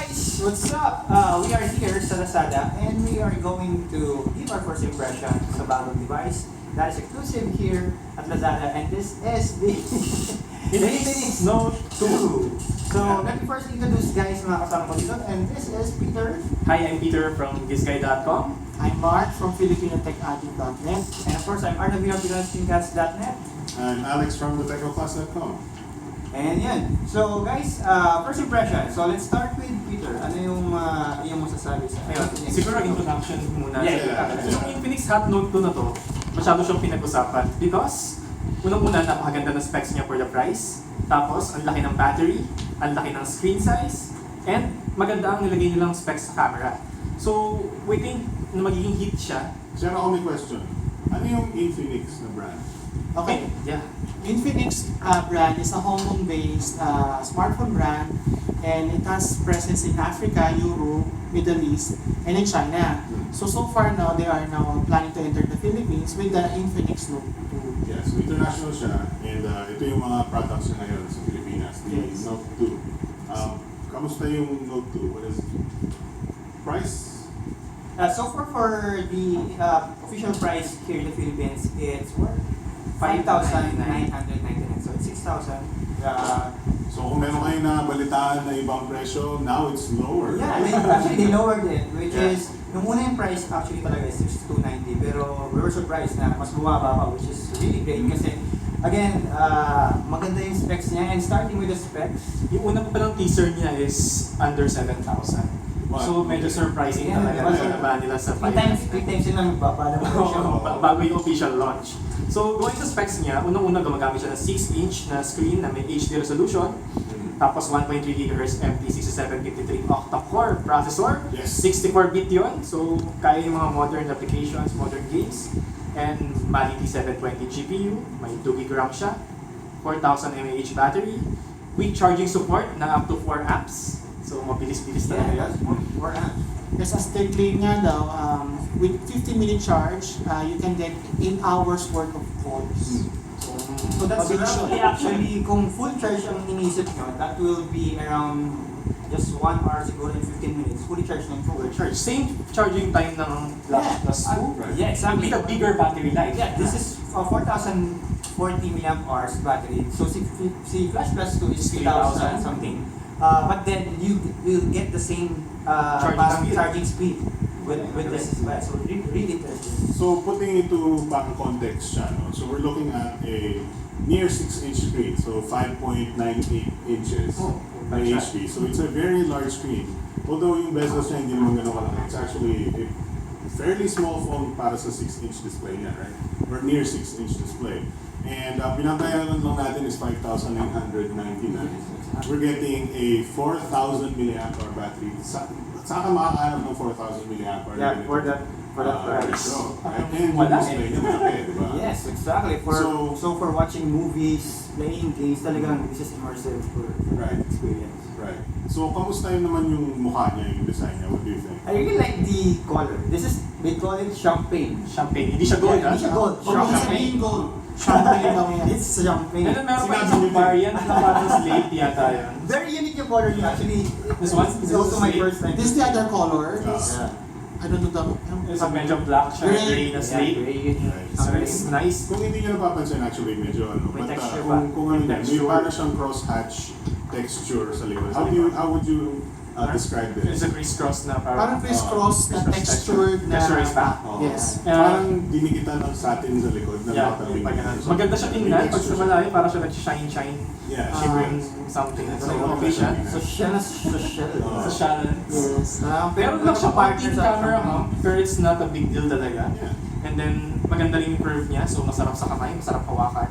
guys! What's up? We are here sa Lazada and we are going to give our first impression sa bagong device that is exclusive here at Lazada, and this is the Infinix Note 2. So let me first introduce guys mga kasama ko dito, and this is Peter. Hi, I'm Peter from GIZGUIDEPH. I'm Mark from Filipino Tech Addict.net. And of course, I'm Randolf from PinoyScreenCast.net. I'm Alex from the Technoclast.com. And yan. So guys, first impression. So let's start with Peter. Ano yung masasabi sa Ayun, siguro introduction muna. Yeah. Yung Infinix Hot Note 2 na to, masyado siyang pinag-usapan because unang-una, napakaganda ng specs niya for the price. Tapos, ang laki ng battery, ang laki ng screen size, and maganda ang nilagay nilang specs sa camera. So, we think na magiging hit siya. Sir, ako may question. Ano yung Infinix na brand? Okay, Yeah. Infinix brand is a Hong Kong-based smartphone brand, and it has presence in Africa, Europe, Middle East, and in China. So far now, they are now planning to enter the Philippines with the Infinix Note 2. Yes, so international siya. And ito yung mga products niya ngayon sa Pilipinas, the Yes. Note 2. Kamusta yung Note 2? What is price? So far for the official price here in the Philippines, it's worth 5,999. So it's 6,000. So kung meron kayo na balitaan na ibang presyo, now it's lower. Yeah, they lowered it, which Yeah. is, yung una yung price actually talaga is 290, pero we were surprised na mas bumaba pa, which is really great kasi again, maganda yung specs niya, and starting with the specs, Yung una pa palang teaser niya is under 7,000. So, medyo surprising Yeah, talaga diba? na nababa nila sa 3 times sila magbaba ng presyo. bago yung official launch. So, going sa specs niya, unang-una gumagamit siya ng 6-inch na screen na may HD resolution. Tapos 1.3 GHz MT6753 octa-core processor. Yes. 64-bit yun. So, kaya yung mga modern applications, modern games. And Mali T720 GPU. May 2 GB RAM siya. 4,000 mAh battery. Quick charging support na up to 4 amps. So, mabilis-bilis talaga Yeah, yan. that's more amps. Yes, as they claim nga daw, with 15-minute charge, you can get 8 hours worth of calls. So that's Mabilis roughly yun. actually, kung full charge ang inisip nyo, that will be around just 1 hour siguro and 15 minutes. Fully charged ng full charge. Same charging time ng Flash Plus 2. Right. Yeah, exactly. With a bigger battery life. Yeah, this is 4,040 milliamp hours battery. So si Flash Plus 2 is 3,000 something. But then you will get the same charging speed with this as well. So really interesting. So putting into back context siya, no? So we're looking at a near 6-inch screen, so 5.98 inches by HP. So it's a very large screen. Although yung bezels niya hindi naman ganun kalaki, it's actually a fairly small phone para sa 6-inch display niya, right? Or near 6-inch display. And binabayaran lang natin is 5,999. We're getting a 4,000 milliamp hour battery. Saan ka makakahanap ng 4,000 milliamp hour? Yeah, for that price. And yung display niya malaki, di ba? Yes, exactly. So- So for watching movies, playing games, talagang this is immersive for Right. experience. Right. So, kamusta yun naman yung mukha niya, yung design niya? What do you think? I really like the color. They call it champagne. Champagne. Hindi siya gold, Yeah, hindi siya gold. Huwag mo Champagne. sabihin gold. Champagne daw yan. It's champagne. And then meron pa Sinabi isang niyo din. variant na parang slate yata yun. Very unique yung color niya. Actually, This one? it's also my first time. This is the other color. Yeah. I don't know the... It's a medyo black siya, Gray. gray na slate. Right. So it's nice. Kung hindi niyo napapansin, actually, medyo ano. May But texture ba? kung ano May yan, may texture. parang siyang crosshatch texture sa likod. How would you describe It's this? a crisscross na Parang parang... crisscross na textured na... Texturized pa. Oh. Yes. Parang dinikitan ng satin sa likod na Yeah, nakatabing. maganda siya tingnan. Pag sa malayo, parang siya nag-shine-shine. Yeah. Shimmering something. So, okay siya. Social na social. Sa Shannon. Yes. Meron lang siya parting camera hump, pero it's not a big deal talaga. Yeah. And then, maganda rin yung curve niya, so masarap sa kamay, masarap hawakan.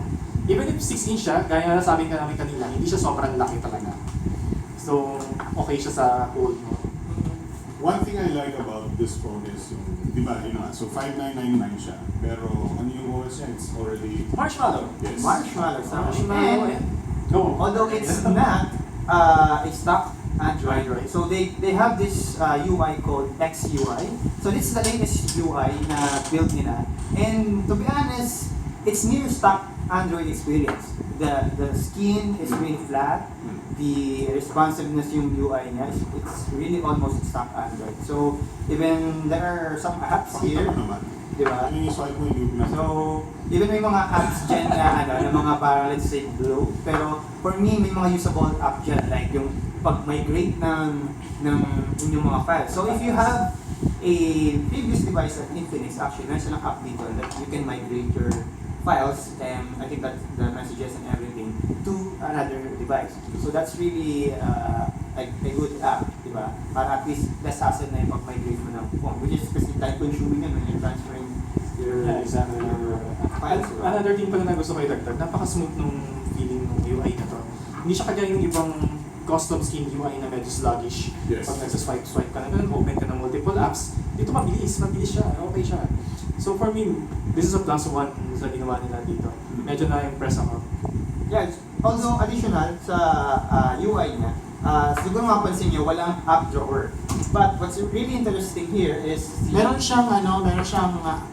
Even if 6-inch siya, gaya na sabi ka namin kanina, hindi siya sobrang laki talaga. So, okay siya sa hold mo. One thing I like about this phone is yung, di ba, yun nga, so 5,999 siya. Pero ano yung OS niya? It's already... Marshmallow. Yes. Marshmallow. Marshmallow, And eh. Go. although it's not a stock Android, so they have this UI called XUI. So this is the latest UI na build nila. And to be honest, it's near stock Android experience. The skin is really flat. The responsiveness yung UI niya, it's really almost stock Android. So even there are some apps here, di ba? So even may mga apps dyan na na mga parang let's say blue, pero for me may mga usable app dyan like yung pag-migrate ng inyong mga files. So if you have a previous device at Infinix, actually meron silang app dito that you can migrate your files and I think that the messages and everything to another device. So that's really a good app, di ba? Para at least less hassle na yung pag-migrate mo ng phone, which is kasi time consuming yan when you're transferring your exactly. files. Diba? Another thing pala na gusto ko idagdag, napaka-smooth nung feeling ng UI na to. Hindi siya kagaya ng ibang custom skin UI na medyo sluggish. Yes. Pag nagsa-swipe ka na ganun, open ka ng multiple apps, dito mabilis siya, okay siya. So for me, this is a plus one sa ginawa nila dito. Medyo na-impress ako. Yeah, although additional sa UI niya, siguro mapansin niyo, walang app drawer. But what's really interesting here is Meron siyang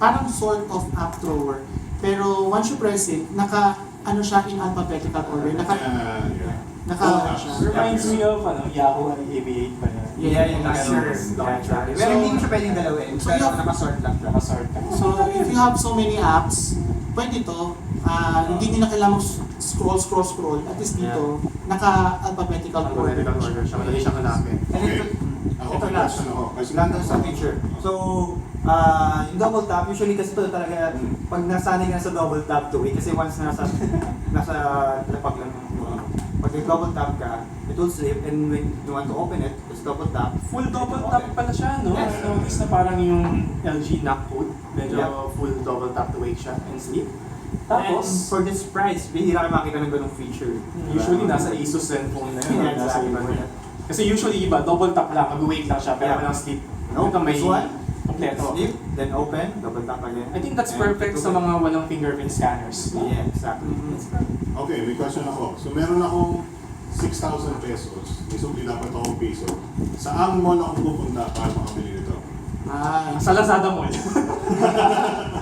parang sort of app drawer. Pero once you press it, siya in alphabetical order. Siya. Reminds me of Yahoo AV8 pa na. Yeah, yung launcher. Pero hindi mo siya pwedeng dalawin. So, Pero nakasort lang siya. Nakasort ka. So if you have so many apps, pwede to. Hindi nyo na kailangan scroll. At least dito, naka-alphabetical order. Alphabetical order siya. Madali siyang hanapin. And ito last. ako. Lang doon sa picture. So, yung double tap, usually kasi ito talaga, pag nasanay ka na sa double tap to kasi once nasa lapag lang pag double tap ka, it will slip and when you want to open it, just double tap. Full double tap pala siya, no? Yes. Notice na parang yung LG knock code, medyo Yeah. full double tap to wake siya and sleep. And Tapos, for this price, bihira ka makita ng ganung feature. usually nasa Asus cellphone na yun. Yeah, nasa exactly. iba na. Kasi usually iba, double tap lang, mag-wake lang siya, pero Yeah. walang sleep. No, Ito may this one, kompleto. sleep, then open, double tap again. I think that's And perfect sa open. mga walang fingerprint scanners. Yeah, exactly. It's perfect. Okay, may question ako. So meron akong 6,000 pesos. May supli dapat akong piso. Saan mall ako pupunta para makabili nito? Sa Lazada Mall.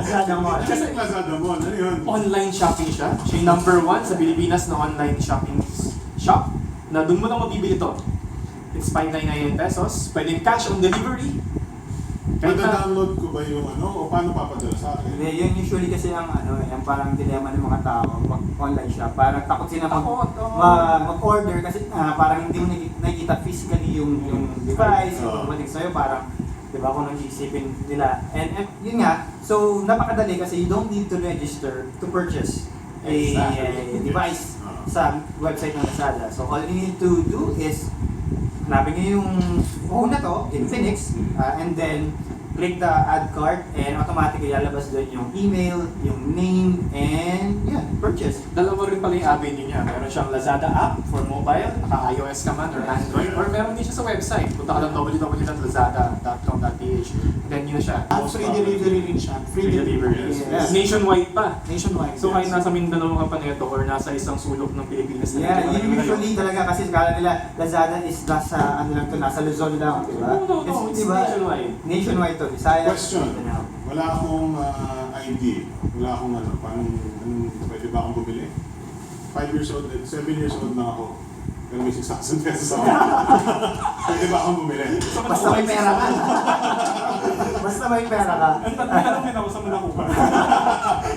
Lazada Mall. Kasi Lazada Mall, ano yun? Online shopping siya. Siya yung number 1 sa Pilipinas na online shopping shop na doon mo lang mabibili to. It's 599 pesos. Pwedeng cash on delivery. Kahit na, Mada-download ko ba yung o paano papadala sa akin? Hindi, yun usually kasi ang yung parang dilemma ng mga tao pag online shop. Parang takot sila mag-order kasi parang hindi mo nakikita physically yung device, yung dumating sa'yo, parang, di ba, kung nag-iisipin nila. And yun nga, so napakadali kasi you don't need to register to purchase a device sa website ng Lazada. So all you need to do is hanapin nyo yung phone na to, Infinix, and then click the add cart and automatically lalabas doon yung email, yung name, and purchase. dalawa rin pala yung avenue niya. Meron siyang Lazada app for mobile, naka-iOS ka man or Android, or meron din siya sa website. Punta ka lang www.lazada.com.ph. Then yun na siya. Free delivery rin siya. Free delivery. Yes. Nationwide pa. Nationwide. So kahit nasa Mindanao ka pa nito or nasa isang sulok ng Pilipinas Yeah, yun usually talaga kasi kala nila Lazada is nasa nasa Luzon lang, di ba? No, it's Di ba? nationwide. Nationwide to, Visayas. Question. Mindanao. Wala akong ID. Wala akong paano, pwede ba akong bumili? 5 years old, 7 years old na ako. Pero may 6,000 pesos ako. Pwede ba akong bumili? Basta may pera ka. Basta may pera ka. Ang tanong din ako sa muna ko pa.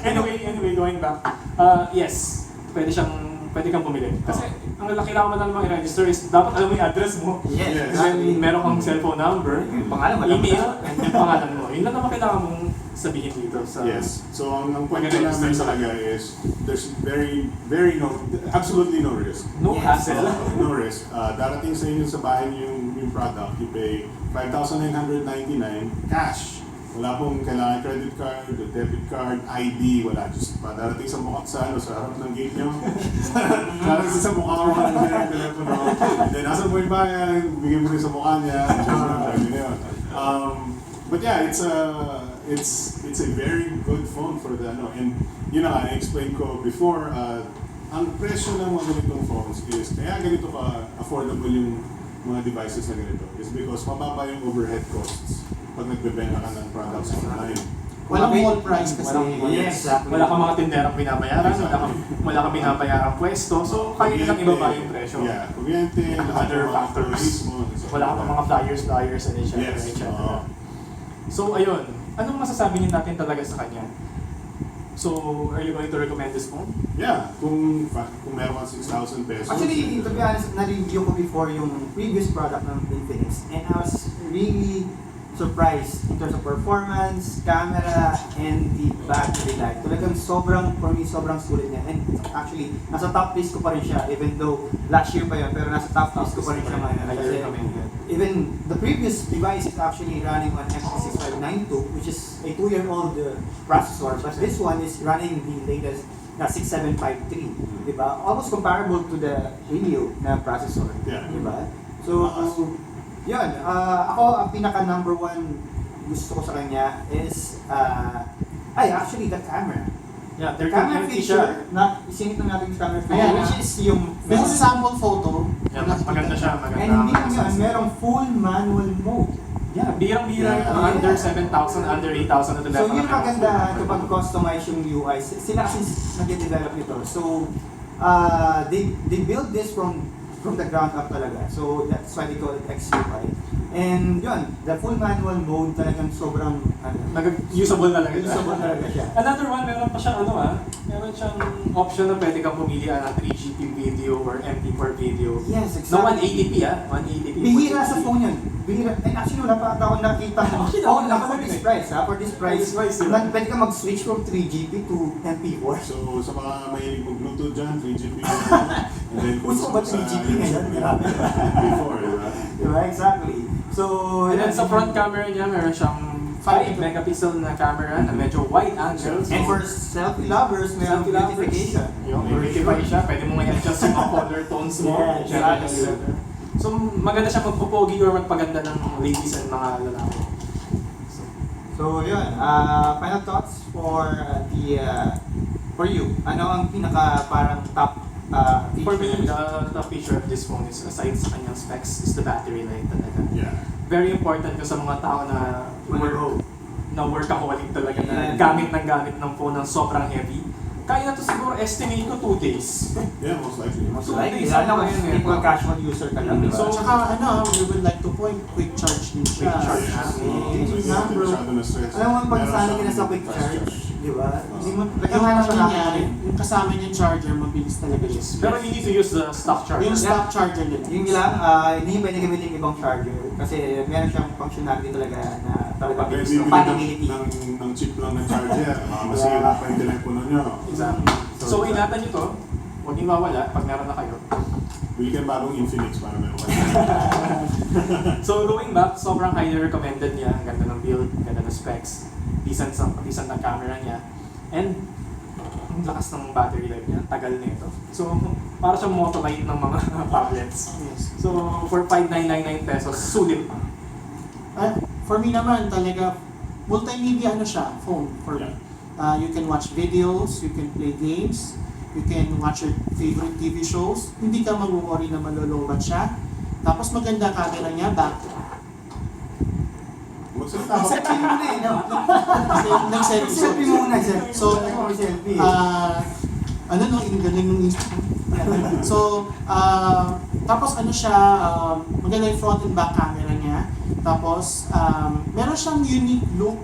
Anyway, going back. Yes, pwede kang bumili. Kasi ang kailangan mo na namang i-register is dapat alam mo yung address mo. Yes, Kasi meron kang cellphone number, Yung pangalan, alam mo email, na. and yung pangalan mo. Yun lang naman kailangan mong sabihin dito sa... Yes. So ang point ko namin talaga is there's absolutely no risk. No Yes. hassle. No risk. Darating sa inyo sa bahay yung product, you pay 5,999 cash. Wala pong kailangan credit card, debit card, ID, wala. Just darating sa mukha sa harap ng gate nyo. Darating sa mukha mo ng telepono. And then nasa mo yung bayan, bigyan mo rin sa mukha niya. But yeah, it's a very good phone for the and I-explain ko before, ang presyo ng mga ganitong phones is, kaya ganito ka affordable yung mga devices na ganito, is because mababa yung overhead costs pag nagbebenta ka ng products online. Walang whole price kasi. Yes, exactly. Wala kang mga tinderang binabayaran, wala kang binabayarang pwesto, so kaya nilang ibaba yung presyo. Yeah, kuryente, lahat Other ng mga factors. turismo. Wala kang mga flyers, and etc. Yes, etc. oo. So ayun, anong masasabi niyo natin talaga sa kanya? So, are you going to recommend this phone? Yeah, kung meron kang 6,000 pesos. Actually, to be honest, na-review ko before yung previous product ng Infinix and I was really surprised in terms of performance, camera, and the battery life. Talagang for me, sobrang sulit niya. And actually, nasa top list ko pa rin siya, even though last year pa yun, pero nasa top list ko pa rin siya ngayon. Kasi even the previous device is actually running on MT6592, which is a 2-year-old processor, but this one is running the latest na 6753, di ba? Almost comparable to the Helio na processor, Yeah. di ba? So, yun, ako ang pinaka number one gusto ko sa kanya is, actually the camera. Yeah, The camera feature, isinit na natin yung camera feature, Ayan, which is yung This is sample photo. Yeah, maganda siya, maganda. and hindi lang yun, merong full manual mode. Yeah, birang-bira Yeah. under 7,000, under 8,000 na So yun maganda kapag customize yung UI. Sila kasi nag-develop nito. So they build this from the ground up talaga. So that's why they call it XUI. And yun, the full manual mode talagang sobrang Usable talaga siya. usable talaga siya. Another one, meron pa siyang meron siyang option na pwede kang pumili ng 3GP video or MP4 video. Yes, No, exactly. 180p 180p. Bihira sa phone yun. Bihira. And actually wala pa ako nakita. Actually, Oh, wala for pa this rin eh. price for this price. For this price, diba? Pwede ka mag-switch from 3GP to MP4. So, sa mga mahilig mag-Bluetooth dyan, 3GP and then kung Gusto ko ba 3GP ngayon? Grabe. before, diba? Diba? Exactly. So, And then sa front camera niya, meron siyang 5 megapixel na camera na medyo wide angle. So, and for selfie lovers, may selfie lovers, beautification. yung beautify siya, pwede mo nga i-adjust yung mga color tones mo. Yeah, exactly. So maganda siya magpupogi or magpaganda ng ladies and mga lalaki. So yun, final thoughts for for you. Ano ang pinaka parang top For me, feature? the feature of this phone is, aside sa kanyang specs, is the battery life talaga. Yeah. Very important ko sa mga tao na workaholic talaga na Yeah. gamit ng phone ng sobrang heavy. Kaya na to siguro estimate ko 2 days. Yeah, most likely. Most So, likely, days lalo ako kung yun eh. typical casual user ka lang. Mm. diba? So, Tsaka we would like to point, quick charge din siya. Quick charge. So, Okay. hindi natin masyado na-stress. Alam mo, pag Meron sanay ka siyang na sa quick fast charge, di ba? Hindi mo, Yung lagyan ano siya niya, yung kasama niyang charger, mabilis talaga siya. Pero you need to use the stock charger. Yung stock charger nila. Yung lang, hindi pwede gamitin yung ibang charger kasi meron siyang functionality talaga na talaga Pag bilis bibili compatibility. ng chip lang ng charger, masira pa yung telepono nyo. Exactly. So ingatan nyo to, huwag niyo mawala pag meron na kayo. Bili kayo bagong Infinix para meron kayo. So going back, sobrang highly recommended niya. Ang ganda ng build, ang ganda ng specs, decent ng camera niya. And ang lakas ng battery life niya, tagal na ito. So para siyang motolite ng mga tablets. Yes. So for 5,999 pesos, sulit pa. For me naman, talaga, multimedia siya, phone for me. You can watch videos, you can play games, you can watch your favorite TV shows. Hindi ka mag-worry na malolobat siya. Tapos maganda camera niya, back. Magsalita ako. Selfie muna eh, no? Kasi nag-selfie. Selfie muna siya. So, selfie. Yung galing ng Instagram. So, tapos siya, maganda yung front and back camera niya. Tapos, meron siyang unique look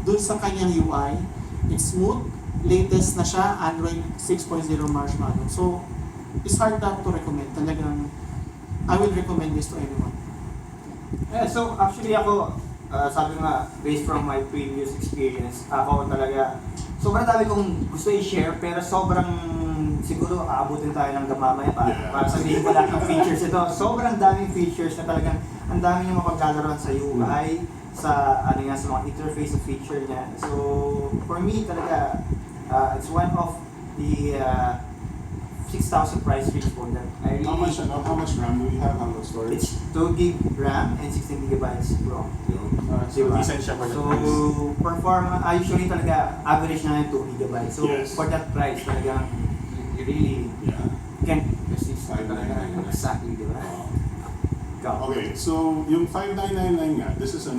dun sa kanyang UI. It's smooth, latest na siya, Android 6.0 Marshmallow. So, it's hard not to recommend. Talagang, I will recommend this to anyone. Yeah, so actually ako, sabi nga, based from my previous experience, ako talaga, sobrang dami kong gusto i-share, pero sobrang siguro aabutin tayo ng gamamaya para sabihin ko lahat ng features ito. Sobrang daming features na talagang ang dami niyong mapaglalaroan sa UI, sa sa mga interface of feature niya. So for me talaga, it's one of the 6,000 price range phone that I really. How much RAM do we have? How much storage? It's 2 gig RAM and 16 gigabytes ROM. So decent siya for the price. So, performance, usually talaga, average na yung 2 gigabytes. So, Yes. for that price, talagang, you really Yeah. can't resist. 5,999. Exactly, di ba? Ikaw. Okay, so yung 5,999 nga, this is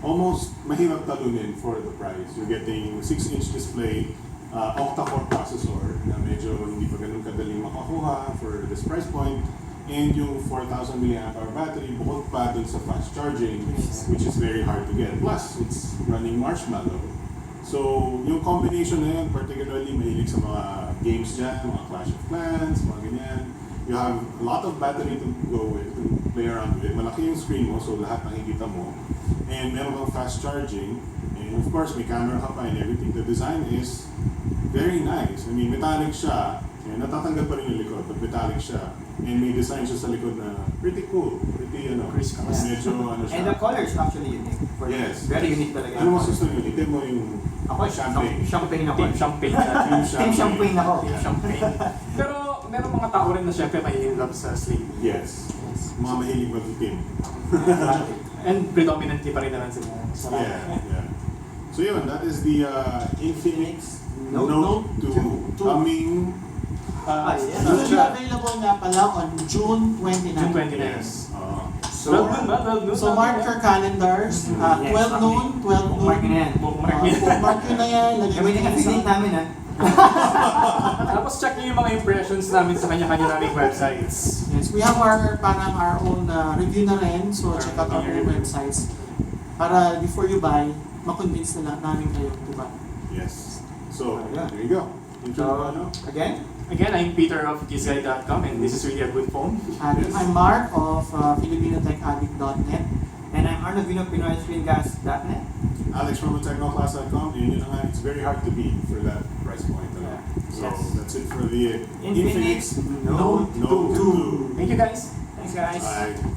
almost mahirap talunin for the price. You're getting 6-inch display, octa-core processor na medyo hindi pa ganun kadaling makakuha for this price point, and yung 4,000 mAh battery bukod pa dun sa fast charging, which is very hard to get. Plus, it's running Marshmallow. So, yung combination na yun, particularly mahilig sa mga games dyan, mga Clash of Clans, mga ganyan. You have a lot of battery to go with, to play around with. Malaki yung screen mo, so lahat nakikita mo. And meron kang fast charging. And of course, may camera ka pa and everything. The design is very nice. I mean, metallic siya. And natatanggal pa rin yung likod, but metallic siya. And may design siya sa likod na pretty cool. Pretty, Crisscross. medyo ano siya. And the color is actually unique. Yes. Very unique talaga. Ano mas gusto nyo? Itin mo yung Ako, champagne ako. Team champagne. Team champagne ako. Team champagne. Pero meron mga tao rin na syempre may love sa sleep. Yes. Mga mahilig mag-itim. And predominantly pa rin naman sila. Yeah. So yun, that is the Infinix Note Note 2 coming. Yes. Usually available nga pala on June 29. June 29. Yes. So, 12 noon ba? 12 noon? So mark your calendars. 12 noon, 12 bookmark noon. na yan. Bookmark yun. Bookmark yun na yan. Lagyan Kami mo na yan affiliate sa... namin ha. Tapos check nyo yung mga impressions namin sa kanya-kanya naming websites. Yes, we have our own review na rin. So check out our own websites. Para before you buy, makonvince na namin kayo, diba? Yes. So, there you go. Intro So, ba, no? again, Again, I'm Peter of GIZGUIDEPH and this is really a good phone. And I'm Mark of Filipino Tech Addict.net. and I'm Arnold of PinoyScreenCast.net. Alex from Technoclast.com, and yun na nga, it's very hard to beat for that price point. So, Yes. that's it for the Infinix Note 2. Thank you guys. Thanks guys. Bye.